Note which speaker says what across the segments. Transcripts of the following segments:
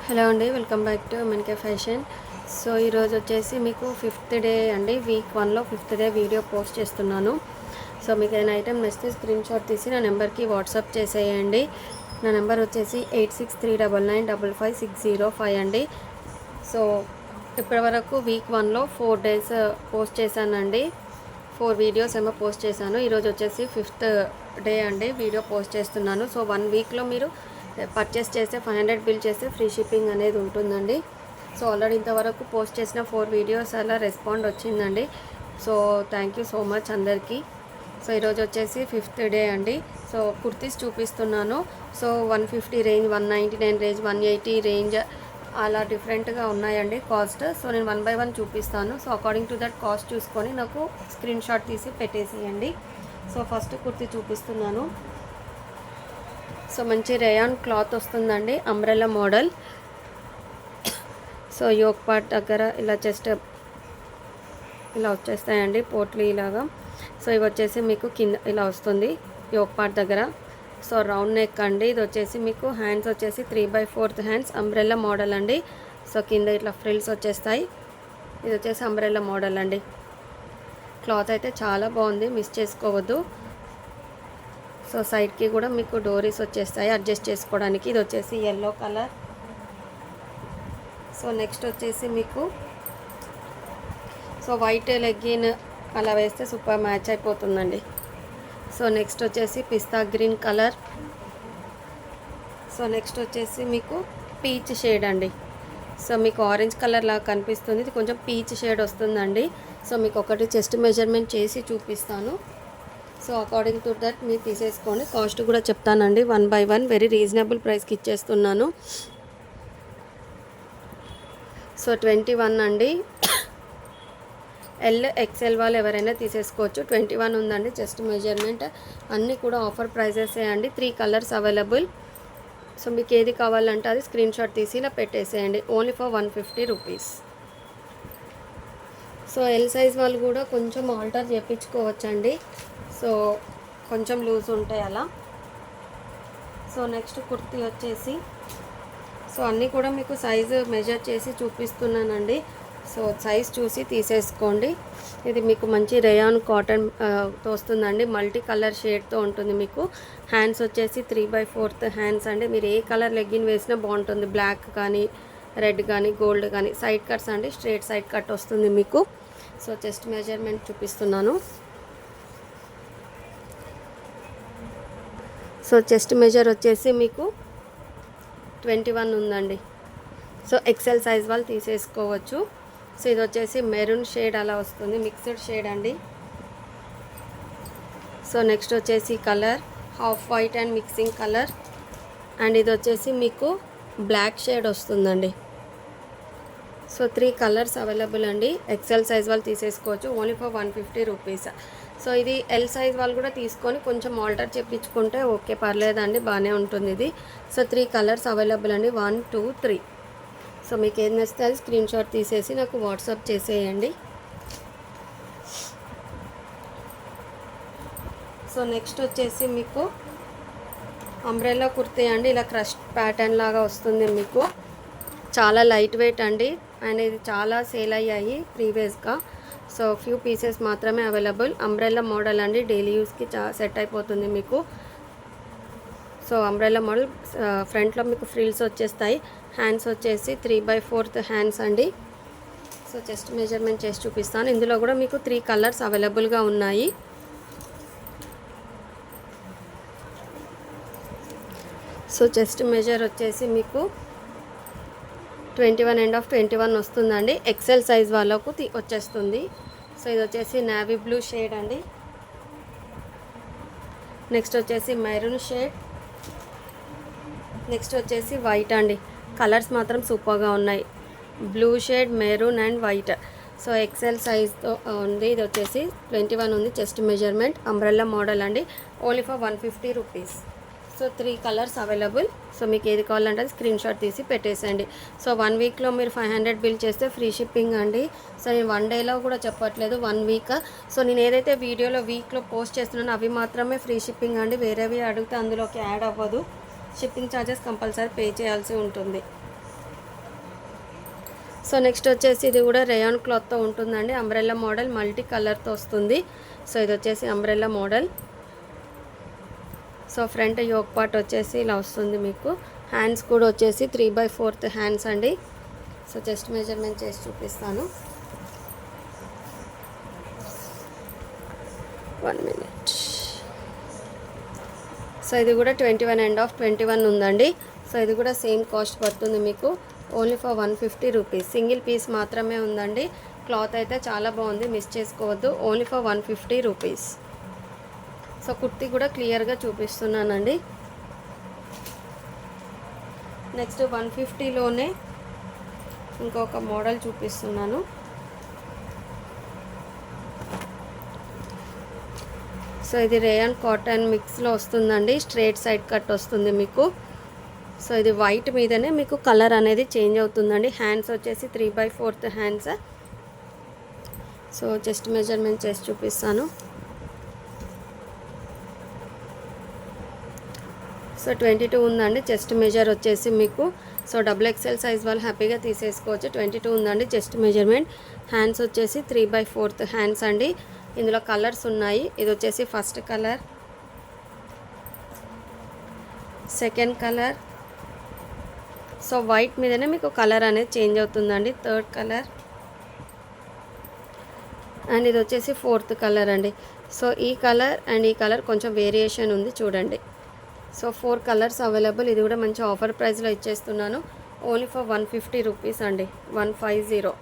Speaker 1: Hello అండి, welcome back to MNK fashion. So ఈరోజు వచ్చేసి మీకు 5th డే అండి, వీక్ 1లో 5th డే వీడియో పోస్ట్ చేస్తున్నాను. సో మీకు ఏదైనా ఐటెం నచ్చితే స్క్రీన్ షాట్ తీసి నా నెంబర్కి వాట్సాప్ చేసేయండి. నా నెంబర్ వచ్చేసి 8639955605 అండి. సో ఇప్పటివరకు వీక్ 1లో 4 డేస్ పోస్ట్ చేశానండి. 4 వీడియోస్ ఏమో పోస్ట్ చేశాను. ఈరోజు వచ్చేసి 5th డే అండి వీడియో పోస్ట్ చేస్తున్నాను. సో 1 వీక్లో మీరు పర్చేస్ చేస్తే 500 బిల్ చేస్తే ఫ్రీ షిప్పింగ్ అనేది ఉంటుందండి. సో ఆల్రెడీ ఇంతవరకు పోస్ట్ చేసిన 4 వీడియోస్ అలా రెస్పాండ్ వచ్చిందండి. So thank you so much అందరికీ. సో ఈరోజు వచ్చేసి 5th డే అండి. సో కుర్తీస్ చూపిస్తున్నాను. సో 150 రేంజ్, 199 రేంజ్, 180 రేంజ్ అలా డిఫరెంట్గా ఉన్నాయండి కాస్ట్. సో నేను 1 by 1 చూపిస్తాను. So according to that cost చూసుకొని నాకు స్క్రీన్ షాట్ తీసి పెట్టేసేయండి. సో ఫస్ట్ కుర్తీ చూపిస్తున్నాను. సో మంచి రేయాన్ క్లాత్ వస్తుందండి, umbrella model. So yoke part దగ్గర ఇలా జస్ట్ ఇలా వచ్చేస్తాయండి పోట్లీ ఇలాగా. సో ఇవి వచ్చేసి మీకు కింద ఇలా వస్తుంది యోక్ పార్ట్ దగ్గర. సో రౌండ్ నెక్ అండి. ఇది వచ్చేసి మీకు హ్యాండ్స్ వచ్చేసి 3/4 హ్యాండ్స్ అంబ్రెల్లా మోడల్ అండి. సో కింద ఇట్లా ఫ్రిల్స్ వచ్చేస్తాయి. ఇది వచ్చేసి అంబ్రెల్లా మోడల్ అండి. క్లాత్ అయితే చాలా బాగుంది, మిస్ చేసుకోవద్దు. సో సైడ్కి కూడా మీకు డోరీస్ వచ్చేస్తాయి అడ్జస్ట్ చేసుకోవడానికి. ఇది వచ్చేసి ఎల్లో కలర్. సో నెక్స్ట్ వచ్చేసి మీకు సో వైట్ లెగ్గిన్ అలా వేస్తే సూపర్ మ్యాచ్ అయిపోతుందండి. సో నెక్స్ట్ వచ్చేసి పిస్తా గ్రీన్ కలర్. సో నెక్స్ట్ వచ్చేసి మీకు పీచ్ షేడ్ అండి. సో మీకు ఆరెంజ్ కలర్ లాగా కనిపిస్తుంది, ఇది కొంచెం పీచ్ షేడ్ వస్తుందండి. సో మీకు ఒకటి చెస్ట్ మెజర్మెంట్ చేసి చూపిస్తాను. సో అకార్డింగ్ టు దట్ మీరు తీసేసుకోండి. కాస్ట్ కూడా చెప్తానండి 1 by 1 వెరీ రీజనబుల్ ప్రైస్కి ఇచ్చేస్తున్నాను. సో 21 అండి. XL వాళ్ళు ఎవరైనా తీసేసుకోవచ్చు. 21 ఉందండి చెస్ట్ మెజర్మెంట్. అన్నీ కూడా ఆఫర్ ప్రైజెసే అండి. 3 కలర్స్ అవైలబుల్. సో మీకు ఏది కావాలంటే అది స్క్రీన్ షాట్ తీసి ఇలా పెట్టేసేయండి. Only for 150 rupees. So L size వాళ్ళు కూడా కొంచెం ఆల్టర్ చేయించుకోవచ్చండి. సో కొంచెం లూజ్ ఉంటాయి అలా. సో నెక్స్ట్ కుర్తీ వచ్చేసి సో అన్నీ కూడా మీకు సైజు మెజర్ చేసి చూపిస్తున్నానండి. సో సైజ్ చూసి తీసేసుకోండి. ఇది మీకు మంచి రేయాన్ కాటన్ తో వస్తుందండి. మల్టీ కలర్ షేడ్తో ఉంటుంది. మీకు హ్యాండ్స్ వచ్చేసి 3/4 హ్యాండ్స్ అండి. మీరు ఏ కలర్ లెగ్గిన్ వేసినా బాగుంటుంది. బ్లాక్ కానీ, రెడ్ కానీ, గోల్డ్ కానీ. సైడ్ కట్స్ అండి, స్ట్రేట్ సైడ్ కట్ వస్తుంది మీకు. సో చెస్ట్ మెజర్మెంట్ చూపిస్తున్నాను. సో చెస్ట్ మెజర్ వచ్చేసి మీకు 21 ఉందండి. సో XL సైజ్ వాళ్ళు తీసేసుకోవచ్చు. సో ఇది వచ్చేసి మెరూన్ షేడ్ అలా వస్తుంది, మిక్స్డ్ షేడ్ అండి. సో నెక్స్ట్ వచ్చేసి colour half white and mixing colour. And ఇది వచ్చేసి మీకు బ్లాక్ షేడ్ వస్తుందండి. సో 3 కలర్స్ అవైలబుల్ అండి. XL సైజ్ వాళ్ళు తీసేసుకోవచ్చు ఓన్లీ ఫర్ 150 రూపీస్. సో ఇది ఎల్ సైజ్ వాళ్ళు కూడా తీసుకొని కొంచెం ఆల్టర్ చేయించుకుంటే ఓకే, పర్లేదండి, బాగానే ఉంటుంది ఇది. సో 3 కలర్స్ అవైలబుల్ అండి, 1, 2, 3. సో మీకు ఏది నచ్చితే అది స్క్రీన్ షాట్ తీసేసి నాకు వాట్సాప్ చేసేయండి. సో నెక్స్ట్ వచ్చేసి మీకు అంబ్రెల్లా కుర్తీ అండి. ఇలా క్రష్ ప్యాటర్న్ లాగా వస్తుంది మీకు. చాలా లైట్ వెయిట్ అండి. అండ్ ఇది చాలా సేల్ అయ్యాయి ప్రీవియస్గా. సో ఫ్యూ పీసెస్ మాత్రమే అవైలబుల్. అంబ్రెల్లా మోడల్ అండి, డైలీ యూస్కి సెట్ అయిపోతుంది మీకు. సో అంబ్రెల్లా మోడల్ ఫ్రంట్లో మీకు ఫ్రిల్స్ వచ్చేస్తాయి. హ్యాండ్స్ వచ్చేసి 3/4 హ్యాండ్స్ అండి. సో చెస్ట్ మెజర్మెంట్ చేసి చూపిస్తాను. ఇందులో కూడా మీకు 3 కలర్స్ అవైలబుల్గా ఉన్నాయి. సో చెస్ట్ మెజర్ వచ్చేసి మీకు 21 వస్తుందండి. XL సైజ్ వాళ్ళకు వచ్చేస్తుంది. సో ఇది వచ్చేసి నేవీ బ్లూ షేడ్ అండి. నెక్స్ట్ వచ్చేసి మెరూన్ షేడ్. నెక్స్ట్ వచ్చేసి వైట్ అండి. కలర్స్ మాత్రం సూపర్గా ఉన్నాయి. Blue shade, maroon and white. So XL సైజ్తో ఉంది. ఇది వచ్చేసి 21 ఉంది చెస్ట్ మెజర్మెంట్. అంబ్రెల్లా మోడల్ అండి. Only for 150 rupees. So 3 colours available. So మీకు ఏది కావాలంటే స్క్రీన్ షాట్ తీసి పెట్టేసేయండి. సో 1 వీక్లో మీరు 500 బిల్ చేస్తే ఫ్రీ షిప్పింగ్ అండి. సో నేను 1 డేలో కూడా చెప్పట్లేదు, 1 వీక్. సో నేను ఏదైతే వీడియోలో వీక్లో పోస్ట్ చేస్తున్నానో అవి మాత్రమే ఫ్రీ షిప్పింగ్ అండి. వేరేవి అడిగితే అందులోకి యాడ్ అవ్వదు. షిప్పింగ్ ఛార్జెస్ కంపల్సరీ పే చేయాల్సి ఉంటుంది. సో నెక్స్ట్ వచ్చేసి ఇది కూడా రేయాన్ క్లాత్తో ఉంటుందండి. అంబ్రెల్లా మోడల్ మల్టీ కలర్తో వస్తుంది. సో ఇది వచ్చేసి umbrella model. So front yoke part వచ్చేసి ఇలా వస్తుంది మీకు. హ్యాండ్స్ కూడా వచ్చేసి 3/4 హ్యాండ్స్ అండి. సో చెస్ట్ మెజర్మెంట్ చేసి చూపిస్తాను. 1 minute. సో ఇది కూడా 21.5 ఉందండి. సో ఇది కూడా సేమ్ కాస్ట్ పడుతుంది మీకు. Only for 150 rupees. Single piece మాత్రమే ఉందండి. క్లాత్ అయితే చాలా బాగుంది, మిస్ చేసుకోవద్దు. Only for 150 rupees. So kurti కూడా క్లియర్గా చూపిస్తున్నానండి. నెక్స్ట్ 150లోనే ఇంకొక మోడల్ చూపిస్తున్నాను. సో ఇది రేయాన్ కాటన్ మిక్స్లో వస్తుందండి. స్ట్రేట్ సైడ్ కట్ వస్తుంది మీకు. సో ఇది వైట్ మీదనే మీకు కలర్ అనేది చేంజ్ అవుతుందండి. హ్యాండ్స్ వచ్చేసి 3/4 హ్యాండ్స్. సో చెస్ట్ మెజర్మెంట్ చేసి చూపిస్తాను. సో 22 ఉందండి చెస్ట్ మెజర్ వచ్చేసి మీకు. సో XXL సైజ్ వాళ్ళు హ్యాపీగా తీసేసుకోవచ్చు. 22 ఉందండి చెస్ట్ మెజర్మెంట్. హ్యాండ్స్ వచ్చేసి 3/4 హ్యాండ్స్ అండి. ఇందులో కలర్స్ ఉన్నాయి. ఇది వచ్చేసి first colour, second colour. So white మీదనే మీకు కలర్ అనేది చేంజ్ అవుతుందండి. థర్డ్ కలర్ అండ్ ఇది వచ్చేసి ఫోర్త్ కలర్ అండి. సో ఈ కలర్ అండ్ ఈ కలర్ కొంచెం వేరియేషన్ ఉంది చూడండి. So 4 colours available. ఇది కూడా మంచి ఆఫర్ ప్రైస్లో ఇచ్చేస్తున్నాను. ఓన్లీ ఫర్ 150 రూపీస్ అండి. 150.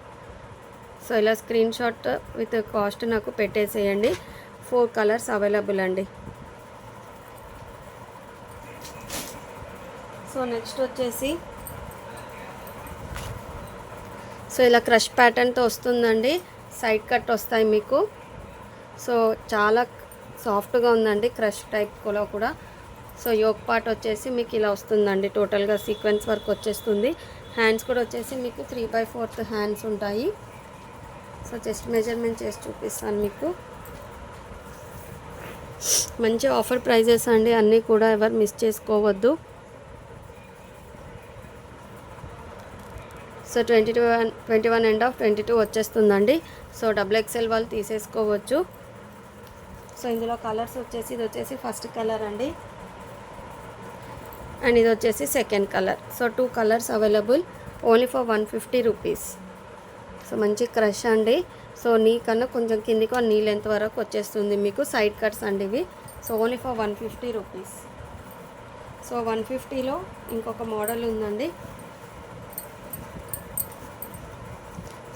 Speaker 1: సో ఇలా స్క్రీన్ షాట్ విత్ కాస్ట్ నాకు పెట్టేసేయండి. 4 కలర్స్ అవైలబుల్ అండి. సో నెక్స్ట్ వచ్చేసి సో ఇలా క్రష్ ప్యాటర్న్తో వస్తుందండి. సైడ్ కట్ వస్తాయి మీకు. సో చాలా సాఫ్ట్గా ఉందండి క్రష్ టైప్లో కూడా. సో యోక్ పార్ట్ వచ్చేసి మీకు ఇలా వస్తుందండి. టోటల్గా సీక్వెన్స్ వర్క్ వచ్చేస్తుంది. హ్యాండ్స్ కూడా వచ్చేసి మీకు 3/4 హ్యాండ్స్ ఉంటాయి. సో చెస్ట్ మెజర్మెంట్ చేసి చూపిస్తాను మీకు. మంచి ఆఫర్ ప్రైజెస్ అండి అన్నీ కూడా, ఎవరు మిస్ చేసుకోవద్దు. సో 21.5 వచ్చేస్తుందండి. సో XXL వాళ్ళు తీసేసుకోవచ్చు. సో ఇందులో కలర్స్ వచ్చేసి ఇది వచ్చేసి ఫస్ట్ కలర్ అండి అండ్ ఇది వచ్చేసి second colour. So 2 colours available. Only for 150 rupees. So మంచి క్రష్ అండి. సో నీ కన్నా కొంచెం కిందికి నీ లెంత్ వరకు వచ్చేస్తుంది మీకు. సైడ్ కట్స్ అండి ఇవి. So only for 150 rupees. So 150లో ఇంకొక మోడల్ ఉందండి.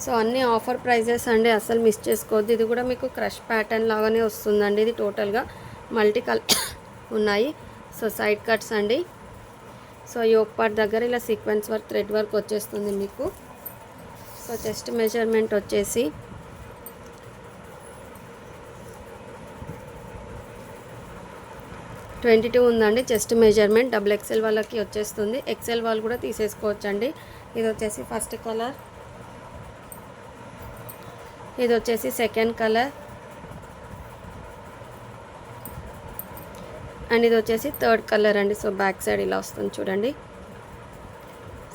Speaker 1: సో అన్నీ ఆఫర్ ప్రైజెస్ అండి, అస్సలు మిస్ చేసుకోవద్దు. ఇది కూడా మీకు క్రష్ ప్యాటర్న్ లాగానే వస్తుందండి. ఇది టోటల్గా మల్టీ కలర్ ఉన్నాయి. సో సైడ్ కట్స్ అండి. సో యోక్ పార్ట్ దగ్గర ఇలా సీక్వెన్స్ వర్క్, థ్రెడ్ వర్క్ వచ్చేస్తుంది మీకు. సో చెస్ట్ మెజర్మెంట్ వచ్చేసి 22 ఉందండి చెస్ట్ మెజర్మెంట్. XXL వాళ్ళకి వచ్చేస్తుంది. XL వాళ్ళు కూడా తీసేసుకోవచ్చండి. ఇది వచ్చేసి ఫస్ట్ కలర్, ఇది వచ్చేసి సెకండ్ కలర్ అండ్ ఇది వచ్చేసి థర్డ్ కలర్ అండి. సో బ్యాక్ సైడ్ ఇలా వస్తుంది చూడండి.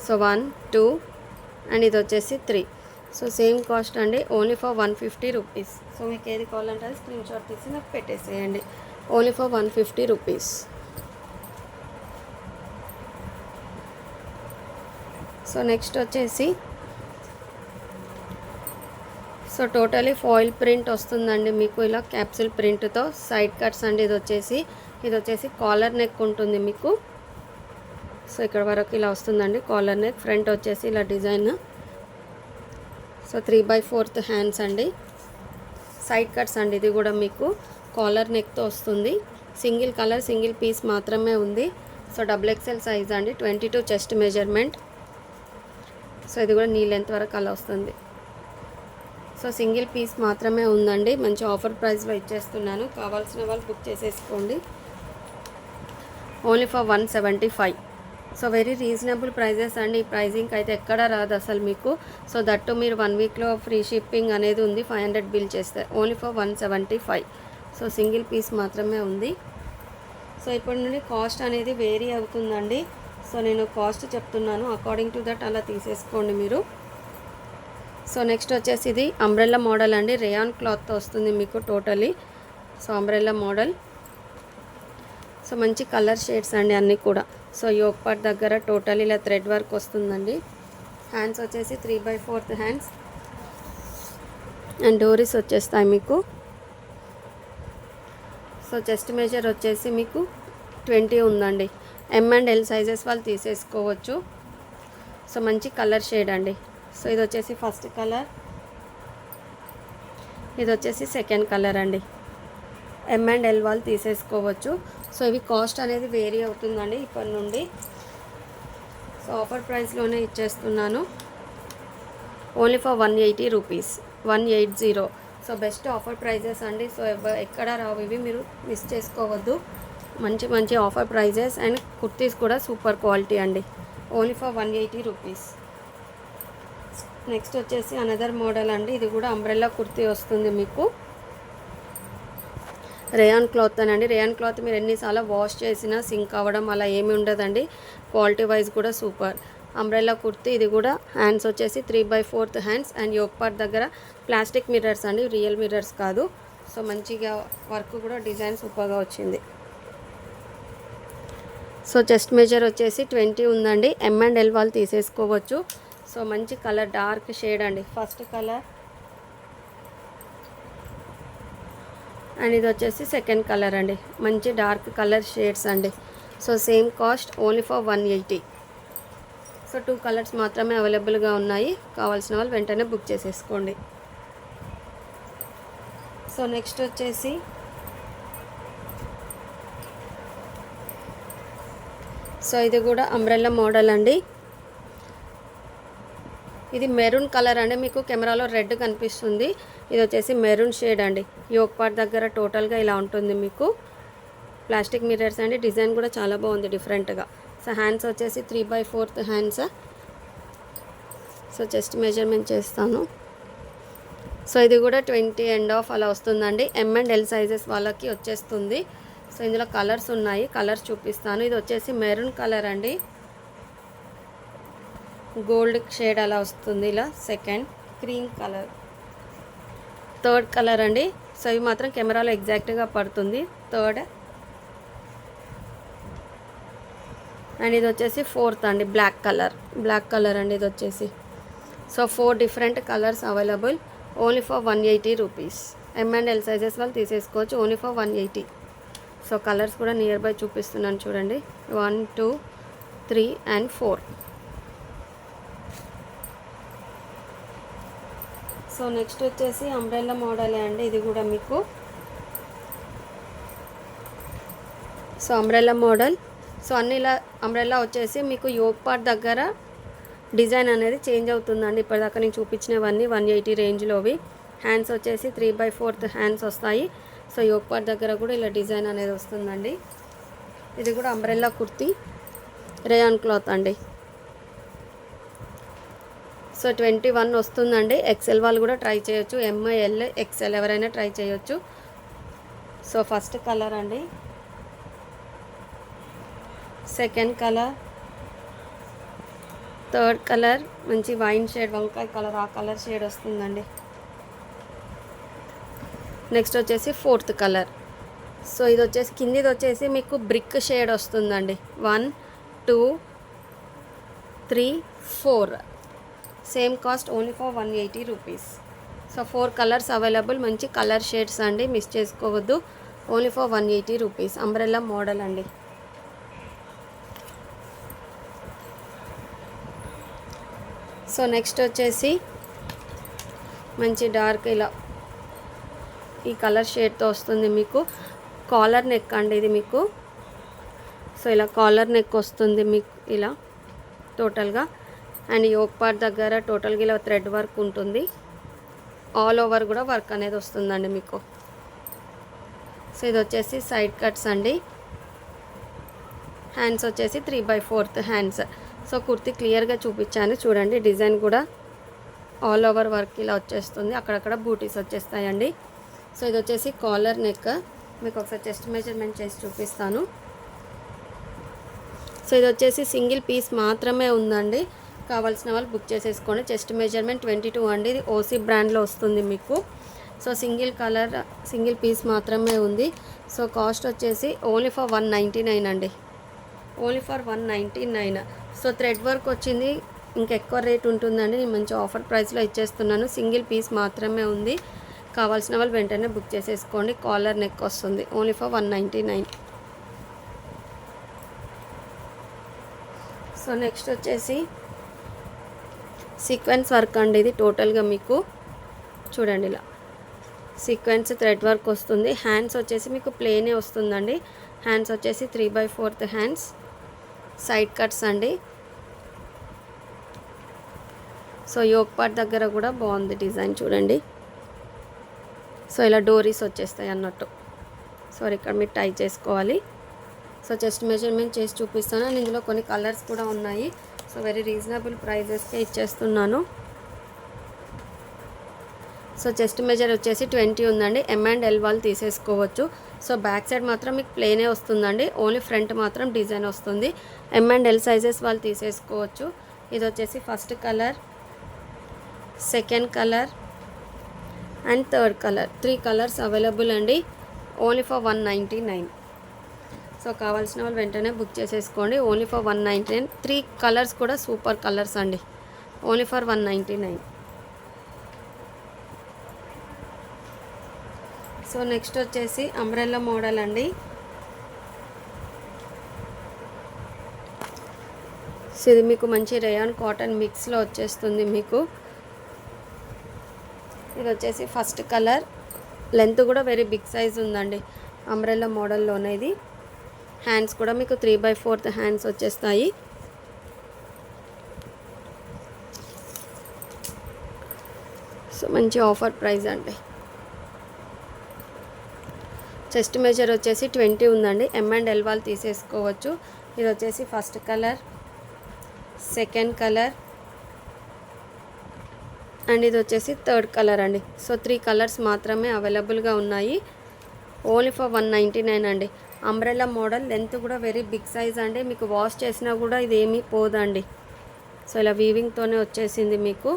Speaker 1: సో 1, 2 అండ్ ఇది వచ్చేసి 3. సో సేమ్ కాస్ట్ అండి. Only for 150 rupees. సో మీకు ఏది కావాలంటే అది స్క్రీన్ షాట్ తీసి నాకు పెట్టేసేయండి. Only for 150 rupees. So next వచ్చేసి సో టోటలీ ఫాయిల్ ప్రింట్ వస్తుందండి మీకు. ఇలా క్యాప్సూల్ ప్రింట్తో సైడ్ కట్స్ అండి. ఇది వచ్చేసి కాలర్ నెక్ ఉంటుంది మీకు. సో ఇక్కడ వరకు ఇలా వస్తుందండి కాలర్ నెక్. ఫ్రంట్ వచ్చేసి ఇలా డిజైన్. సో 3/4 హ్యాండ్స్ అండి. సైడ్ కట్స్ అండి. ఇది కూడా మీకు కాలర్ నెక్తో వస్తుంది. సింగిల్ కలర్, సింగిల్ పీస్ మాత్రమే ఉంది. సో XXL సైజ్ అండి. 22 చెస్ట్ మెజర్మెంట్. సో ఇది కూడా నీ లెంత్ వరకు అలా వస్తుంది. సో సింగిల్ పీస్ మాత్రమే ఉందండి. మంచి ఆఫర్ ప్రైస్లో ఇచ్చేస్తున్నాను. కావాల్సిన వాళ్ళు బుక్ చేసేసుకోండి. Only for 175. So very reasonable prices అండి. ఈ ప్రైజింగ్ అయితే ఎక్కడా రాదు అసలు మీకు. సో దట్టు మీరు 1 వీక్లో ఫ్రీ షిప్పింగ్ అనేది ఉంది. 500 బిల్ చేస్తే only for 175. So single piece మాత్రమే ఉంది. సో ఇప్పటి నుండి కాస్ట్ అనేది వేరీ అవుతుందండి. సో నేను కాస్ట్ చెప్తున్నాను, అకార్డింగ్ టు దట్ అలా తీసేసుకోండి మీరు. సో నెక్స్ట్ వచ్చేసి ఇది అంబ్రెల్లా మోడల్ అండి, రేయాన్ క్లాత్తో వస్తుంది మీకు totally. So umbrella model. So మంచి కలర్ షేడ్స్ అండి అన్నీ కూడా. సో యోక్ పార్ట్ దగ్గర టోటల్ ఇలా థ్రెడ్ వర్క్ వస్తుందండి. హ్యాండ్స్ వచ్చేసి 3/4 హ్యాండ్స్ అండ్ డోరీస్ వచ్చేస్తాయి మీకు. సో చెస్ట్ మెజర్ వచ్చేసి మీకు 20 ఉందండి. M&L సైజెస్ వాళ్ళు తీసేసుకోవచ్చు. సో మంచి కలర్ షేడ్ అండి. సో ఇది వచ్చేసి ఫస్ట్ కలర్, ఇది వచ్చేసి సెకండ్ కలర్ అండి. M&L వాళ్ళు తీసేసుకోవచ్చు. సో ఇవి కాస్ట్ అనేది వేరీ అవుతుందండి ఇప్పటి నుండి. సో ఆఫర్ ప్రైస్లోనే ఇచ్చేస్తున్నాను, only for 180 rupees, 180. So best offer prices అండి. సో ఎక్కడ రావు ఇవి, మీరు మిస్ చేసుకోవద్దు. మంచి మంచి ఆఫర్ ప్రైజెస్ అండ్ కుర్తీస్ కూడా సూపర్ క్వాలిటీ అండి, ఓన్లీ ఫర్ 180 రూపీస్. నెక్స్ట్ వచ్చేసి అనదర్ మోడల్ అండి, ఇది కూడా అంబ్రెల్లా కుర్తీ వస్తుంది మీకు. రేయాన్ క్లాత్ అనండి. రేయాన్ క్లాత్ మీరు ఎన్నిసార్లు వాష్ చేసినా సింక్ అవ్వడం అలా ఏమి ఉండదండి. క్వాలిటీ వైజ్ కూడా సూపర్. అంబ్రెల్లా కుర్తీ. ఇది కూడా హ్యాండ్స్ వచ్చేసి 3/4 హ్యాండ్స్ అండ్ యోక్ పార్ట్ దగ్గర ప్లాస్టిక్ మిర్రర్స్ అండి, రియల్ మిర్రర్స్ కాదు. సో మంచిగా వర్క్ కూడా డిజైన్ సూపర్గా వచ్చింది. సో చెస్ట్ మెజర్ వచ్చేసి 20 ఉందండి. M&L వాళ్ళు తీసేసుకోవచ్చు. సో మంచి కలర్, డార్క్ షేడ్ అండి, ఫస్ట్ కలర్ అండ్ ఇది వచ్చేసి సెకండ్ కలర్ అండి. మంచి డార్క్ కలర్ షేడ్స్ అండి. So same cost, only for 180. So 2 colours మాత్రమే అవైలబుల్గా ఉన్నాయి. కావాల్సిన వాళ్ళు వెంటనే బుక్ చేసేసుకోండి. సో నెక్స్ట్ వచ్చేసి సో ఇది కూడా అంబ్రెల్లా మోడల్ అండి. ఇది మెరూన్ కలర్ అండి, మీకు కెమెరాలో రెడ్ కనిపిస్తుంది. ఇది వచ్చేసి మెరూన్ షేడ్ అండి. యోక్ పార్ట్ దగ్గర టోటల్గా ఇలా ఉంటుంది మీకు. ప్లాస్టిక్ మిర్రర్స్ అండి, డిజైన్ కూడా చాలా బాగుంది డిఫరెంట్గా. సో హ్యాండ్స్ వచ్చేసి 3/4 హ్యాండ్స్. సో చెస్ట్ మెజర్మెంట్ చేస్తాను. సో ఇది కూడా 20 ఎండ్ ఆఫ్ అలా వస్తుందండి. M&L సైజెస్ వాళ్ళకి వచ్చేస్తుంది. సో ఇందులో కలర్స్ ఉన్నాయి, కలర్స్ చూపిస్తాను. ఇది వచ్చేసి మెరూన్ కలర్ అండి, గోల్డ్ షేడ్ అలా వస్తుంది ఇలా. Second cream colour, third colour అండి. సో ఇవి మాత్రం కెమెరాలో ఎగ్జాక్ట్గా పడుతుంది. థర్డ్ అండ్ ఇది వచ్చేసి ఫోర్త్ అండి, బ్లాక్ కలర్ అండి ఇది వచ్చేసి. So 4 different colours available, only for 180 rupees. M&L sizes వాళ్ళు తీసేసుకోవచ్చు, ఓన్లీ ఫర్ 180. సో కలర్స్ కూడా నియర్ బై చూపిస్తున్నాను చూడండి, 1, 2, 3 and 4. సో నెక్స్ట్ వచ్చేసి అంబ్రెల్లా మోడలే అండి, ఇది కూడా మీకు. So umbrella model. సో అన్ని ఇలా అంబ్రెల్లా వచ్చేసి మీకు యోక్ పార్ట్ దగ్గర డిజైన్ అనేది చేంజ్ అవుతుందండి. ఇప్పటిదాకా నేను చూపించినవన్నీ 180 రేంజ్లోవి. హ్యాండ్స్ వచ్చేసి 3/4 హ్యాండ్స్ వస్తాయి. సో యోక్ పార్ట్ దగ్గర కూడా ఇలా డిజైన్ అనేది వస్తుందండి. ఇది కూడా అంబ్రెల్లా కుర్తీ, రేయాన్ క్లాత్ అండి. సో 21 వస్తుందండి. XL వాళ్ళు కూడా ట్రై చేయొచ్చు, ML XL ఎవరైనా ట్రై చేయొచ్చు. సో ఫస్ట్ కలర్ అండి, సెకండ్ కలర్, థర్డ్ కలర్ మంచి వైన్ షేడ్, వంకాయ కలర్, ఆ కలర్ షేడ్ వస్తుందండి. నెక్స్ట్ వచ్చేసి ఫోర్త్ కలర్. సో ఇది వచ్చేసి కిందిది వచ్చేసి మీకు బ్రిక్ షేడ్ వస్తుందండి. 1, 2, 3, 4. Same cost, only for 180 rupees. So 4 colours available, మంచి కలర్ షేడ్స్ అండి, మిస్ చేసుకోవద్దు. Only for 180 rupees. Umbrella model అండి. సో నెక్స్ట్ వచ్చేసి మంచి డార్క్ ఇలా ఈ కలర్ షేడ్తో వస్తుంది మీకు. కాలర్ నెక్ అండి ఇది మీకు. సో ఇలా కాలర్ నెక్ వస్తుంది మీకు ఇలా టోటల్గా. అండ్ యోక్ పార్ట్ దగ్గర టోటల్గా ఇలా థ్రెడ్ వర్క్ ఉంటుంది. ఆల్ ఓవర్ కూడా వర్క్ అనేది వస్తుందండి మీకు. సో ఇది వచ్చేసి సైడ్ కట్స్ అండి. హ్యాండ్స్ వచ్చేసి 3/4 హ్యాండ్స్. సో కుర్తీ క్లియర్గా చూపించాను చూడండి, డిజైన్ కూడా ఆల్ ఓవర్ వర్క్ ఇలా వచ్చేస్తుంది, అక్కడక్కడ బూటీస్ వచ్చేస్తాయండి. సో ఇది వచ్చేసి కాలర్ నెక్. మీకు ఒకసారి చెస్ట్ మెజర్మెంట్ చేసి చూపిస్తాను. సో ఇది వచ్చేసి సింగిల్ పీస్ మాత్రమే ఉందండి. కావాల్సిన వాళ్ళు బుక్ చేసేసుకోండి. చెస్ట్ మెజర్మెంట్ 22 అండి. ఇది ఓసీ బ్రాండ్లో వస్తుంది మీకు. So single colour single piece మాత్రమే ఉంది. సో కాస్ట్ వచ్చేసి ఓన్లీ ఫర్ 199 అండి. Only for 199. So thread work వచ్చింది, ఇంకెక్కువ రేట్ ఉంటుందండి. నేను మంచి ఆఫర్ ప్రైస్లో ఇచ్చేస్తున్నాను. సింగిల్ పీస్ మాత్రమే ఉంది. కావాల్సిన వాళ్ళు వెంటనే బుక్ చేసేసుకోండి. కాలర్ నెక్ వస్తుంది. Only for 199. సో నెక్స్ట్ వచ్చేసి సీక్వెన్స్ వర్క్ అండి. ఇది టోటల్గా మీకు చూడండి ఇలా సీక్వెన్స్ థ్రెడ్ వర్క్ వస్తుంది. హ్యాండ్స్ వచ్చేసి మీకు ప్లేనే వస్తుందండి. హ్యాండ్స్ వచ్చేసి 3/4 హ్యాండ్స్, సైడ్ కట్స్ అండి. సో యోక్ పార్ట్ దగ్గర కూడా బాగుంది డిజైన్ చూడండి. సో ఇలా డోరీస్ వచ్చేస్తాయి అన్నట్టు. సో ఇక్కడ మీరు టై చేసుకోవాలి. సో చెస్ట్ మెజర్మెంట్ చేసి చూపిస్తాను. అండ్ ఇందులో కొన్ని కలర్స్ కూడా ఉన్నాయి. సో వెరీ రీజనబుల్ ప్రైజెస్కే ఇచ్చేస్తున్నాను. సో చెస్ట్ మెజర్ వచ్చేసి 20 ఉందండి. M&L వాళ్ళు తీసేసుకోవచ్చు. సో బ్యాక్ సైడ్ మాత్రం మీకు ప్లేనే వస్తుందండి. ఓన్లీ ఫ్రంట్ మాత్రం డిజైన్ వస్తుంది. M&L సైజెస్ వాళ్ళు తీసేసుకోవచ్చు. ఇది వచ్చేసి first colour, second colour and third colour. 3 colours available అండి. Only for 199. సో కావాల్సిన వాళ్ళు వెంటనే బుక్ చేసేసుకోండి. Only for 199. 3 కలర్స్ కూడా సూపర్ కలర్స్ అండి. Only for 199. సో నెక్స్ట్ వచ్చేసి అంబ్రెల్లా మోడల్ అండి. సో ఇది మీకు మంచి రేయాన్ కాటన్ మిక్స్లో వచ్చేస్తుంది మీకు. ఇది వచ్చేసి ఫస్ట్ కలర్. లెంత్ కూడా వెరీ బిగ్ సైజ్ ఉందండి. అంబ్రెల్లా మోడల్లోనే ఇది. హ్యాండ్స్ కూడా మీకు 3/4 హ్యాండ్స్ వచ్చేస్తాయి. సో మంచి ఆఫర్ ప్రైస్ అండి. చెస్ట్ మెజర్ వచ్చేసి 20 ఉందండి. M&L వాళ్ళు తీసేసుకోవచ్చు. ఇది వచ్చేసి first colour, second colour and ఇది వచ్చేసి థర్డ్ కలర్ అండి. సో 3 కలర్స్ మాత్రమే అవైలబుల్గా ఉన్నాయి. ఓన్లీ ఫర్ 199 అండి. అంబ్రెల్లా మోడల్, లెంత్ కూడా వెరీ బిగ్ సైజ్ అండి. మీకు వాష్ చేసినా కూడా ఇది ఏమీ పోదండి. సో ఇలా వీవింగ్తోనే వచ్చేసింది మీకు.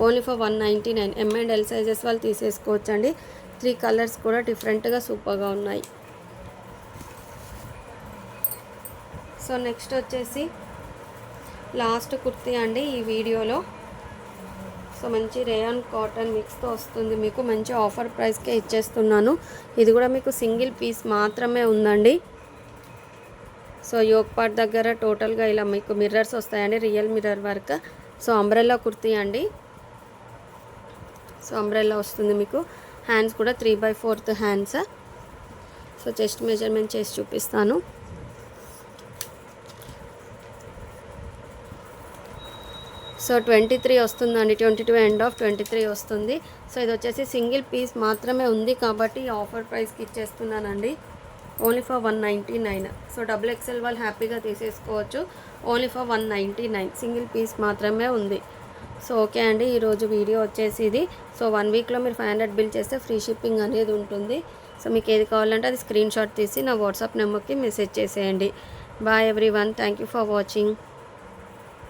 Speaker 1: Only for 199. M&L సైజెస్ వాళ్ళు తీసేసుకోవచ్చు అండి. 3 కలర్స్ కూడా డిఫరెంట్గా సూపర్గా ఉన్నాయి. సో నెక్స్ట్ వచ్చేసి లాస్ట్ కుర్తీ అండి ఈ వీడియోలో. సో మంచి రేయాన్ కాటన్ మిక్స్తో వస్తుంది మీకు. మంచి ఆఫర్ ప్రైస్కే ఇచ్చేస్తున్నాను. ఇది కూడా మీకు సింగిల్ పీస్ మాత్రమే ఉందండి. సో యోక్ పార్ట్ దగ్గర టోటల్గా ఇలా మీకు మిర్రర్స్ వస్తాయండి, real mirror work. So umbrella kurti అండి. సో అంబ్రెల్లా వస్తుంది మీకు. హ్యాండ్స్ కూడా 3/4 హ్యాండ్స్. సో చెస్ట్ మెజర్మెంట్ చేసి చూపిస్తాను. సో 23 వస్తుందండి. 22 ఎండ్ ఆఫ్ 23 వస్తుంది. సో ఇది వచ్చేసి సింగిల్ పీస్ మాత్రమే ఉంది కాబట్టి ఆఫర్ ప్రైస్కి ఇచ్చేస్తున్నానండి. Only for 199. సో XXL వాళ్ళు హ్యాపీగా తీసేసుకోవచ్చు. Only for 199. సింగిల్ పీస్ మాత్రమే ఉంది. సో ఓకే అండి, ఈరోజు వీడియో వచ్చేసి ఇది. సో 1 వీక్లో మీరు 500 బిల్ చేస్తే ఫ్రీ షిప్పింగ్ అనేది ఉంటుంది. సో మీకు ఏది కావాలంటే అది స్క్రీన్ షాట్ తీసి నా వాట్సాప్ నెంబర్కి మెసేజ్ చేసేయండి. Bye everyone. Thank you for watching.